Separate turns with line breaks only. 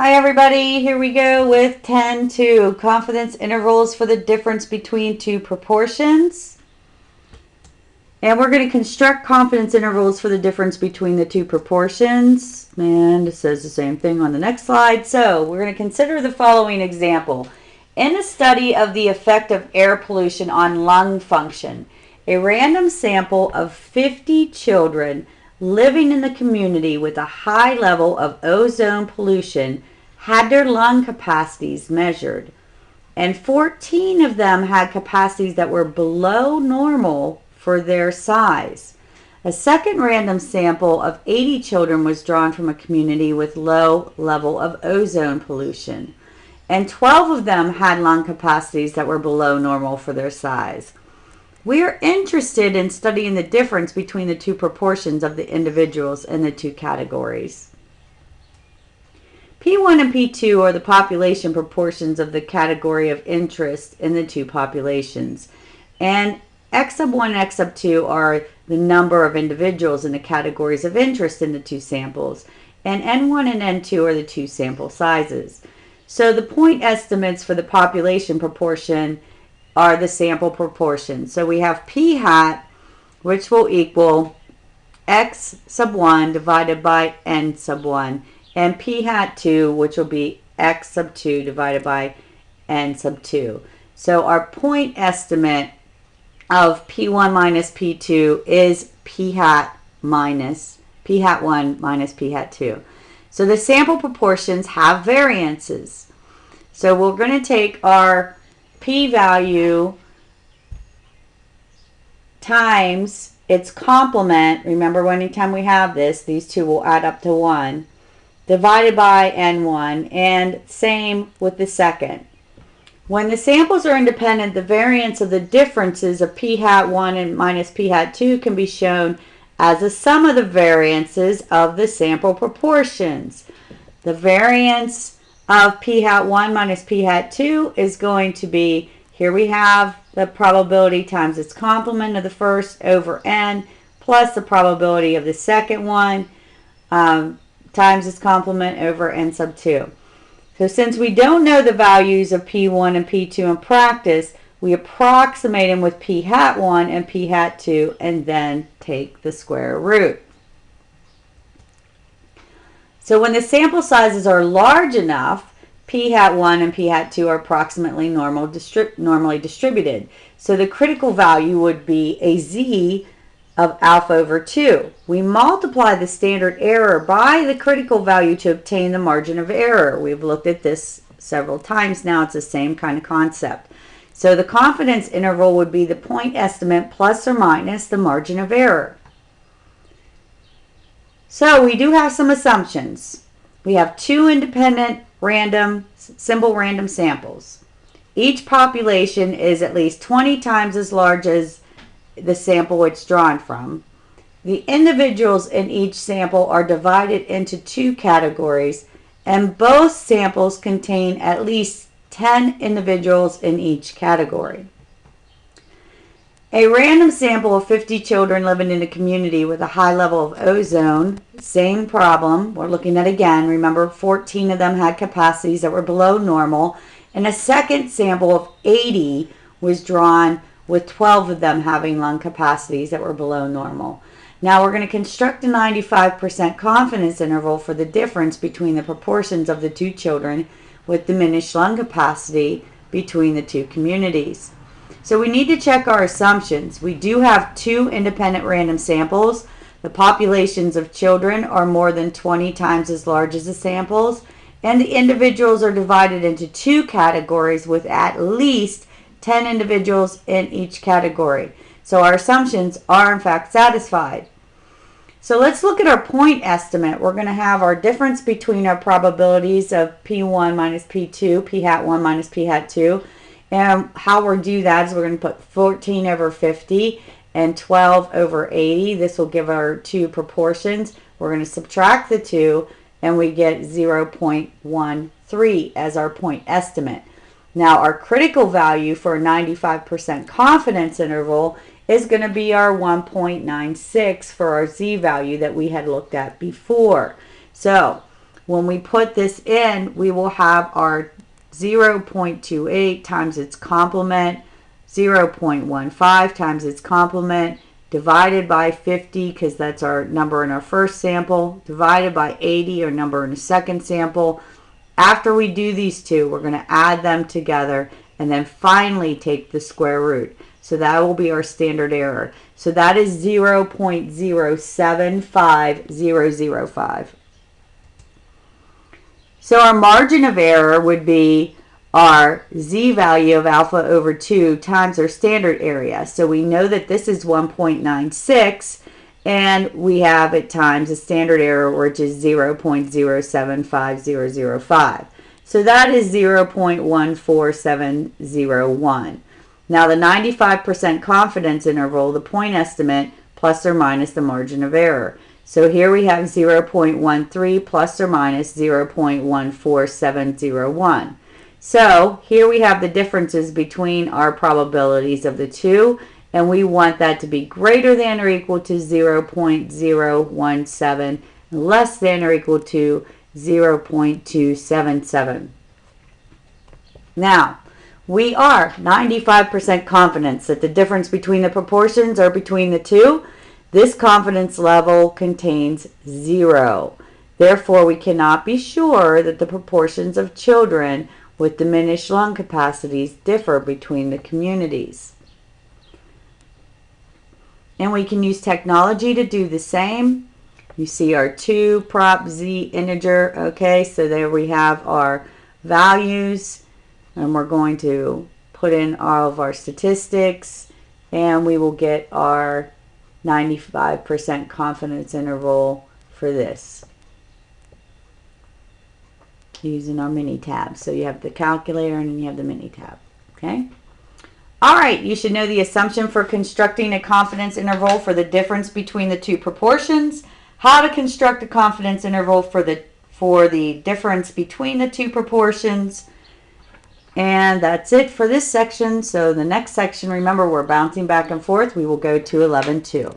Hi everybody, here we go with 10-2, confidence intervals for the difference between two proportions. And we're going to construct confidence intervals for the difference between the two proportions. And it says the same thing on the next slide. So we're going to consider the following example. In a study of the effect of air pollution on lung function, a random sample of 50 children living in the community with a high level of ozone pollution had their lung capacities measured, and 14 of them had capacities that were below normal for their size. A second random sample of 80 children was drawn from a community with low level of ozone pollution, and 12 of them had lung capacities that were below normal for their size. We are interested in studying the difference between the two proportions of the individuals in the two categories. P1 and P2 are the population proportions of the category of interest in the two populations. And X sub 1 and X sub 2 are the number of individuals in the categories of interest in the two samples. And N1 and N2 are the two sample sizes. So the point estimates for the population proportion are the sample proportion. So we have P hat, which will equal X sub 1 divided by N sub 1, and P hat 2, which will be X sub 2 divided by N sub 2. So our point estimate of P1 minus P2 is P hat 1 minus P hat 2. So the sample proportions have variances. So we're going to take our p-value times its complement. Remember, anytime we have this, these two will add up to 1, divided by n1, and same with the second. When the samples are independent, the variance of the differences of p hat 1 and minus p hat 2 can be shown as the sum of the variances of the sample proportions. The variance of p hat 1 minus p hat 2 is going to be, here we have the probability times its complement of the first over n, plus the probability of the second one times its complement over n sub 2. So since we don't know the values of P1 and P2 in practice, we approximate them with P hat 1 and P hat 2 and then take the square root. So when the sample sizes are large enough, P hat 1 and P hat 2 are approximately normally distributed. So the critical value would be a z of alpha over 2. We multiply the standard error by the critical value to obtain the margin of error. We've looked at this several times now. It's the same kind of concept. So the confidence interval would be the point estimate plus or minus the margin of error. So we do have some assumptions. We have two independent simple random samples. Each population is at least 20 times as large as the sample it's drawn from. The individuals in each sample are divided into two categories, and both samples contain at least 10 individuals in each category. A random sample of 50 children living in a community with a high level of ozone, same problem we're looking at again. Remember, 14 of them had capacities that were below normal, and a second sample of 80 was drawn with 12 of them having lung capacities that were below normal. Now we're going to construct a 95% confidence interval for the difference between the proportions of the two children with diminished lung capacity between the two communities. So we need to check our assumptions. We do have two independent random samples. The populations of children are more than 20 times as large as the samples, and the individuals are divided into two categories with at least 10 individuals in each category. So our assumptions are in fact satisfied. So let's look at our point estimate. We're going to have our difference between our probabilities of P1 minus P2, P hat 1 minus P hat 2. And how we'll do that is we're going to put 14 over 50 and 12 over 80. This will give our two proportions. We're going to subtract the two, and we get 0.13 as our point estimate. Now our critical value for a 95% confidence interval is going to be our 1.96 for our z value that we had looked at before. So When we put this in, we will have our 0.28 times its complement, 0.15 times its complement, divided by 50, because that's our number in our first sample, divided by 80, our number in the second sample. After we do these two, we're going to add them together and then finally take the square root. So that will be our standard error. So that is 0.075005. So our margin of error would be our z value of alpha over 2 times our standard area. So we know that this is 1.96, and we have at times a standard error which is 0.075005. So that is 0.14701. Now the 95% confidence interval, the point estimate, plus or minus the margin of error. So here we have 0.13 plus or minus 0.14701. So here we have the differences between our probabilities of the two, and we want that to be greater than or equal to 0.017 and less than or equal to 0.277. Now, we are 95% confidence that the difference between the proportions or between the two. This confidence level contains 0. Therefore, we cannot be sure that the proportions of children with diminished lung capacities differ between the communities. And we can use technology to do the same. You see our 2 prop z integer. Okay, so there we have our values. And we're going to put in all of our statistics. And we will get our 95% confidence interval for this using our mini tab. So you have the calculator and then you have the mini tab. Okay. All right. You should know the assumption for constructing a confidence interval for the difference between the two proportions, how to construct a confidence interval for the difference between the two proportions. And that's it for this section. So the next section, remember, we're bouncing back and forth. We will go to 11.2.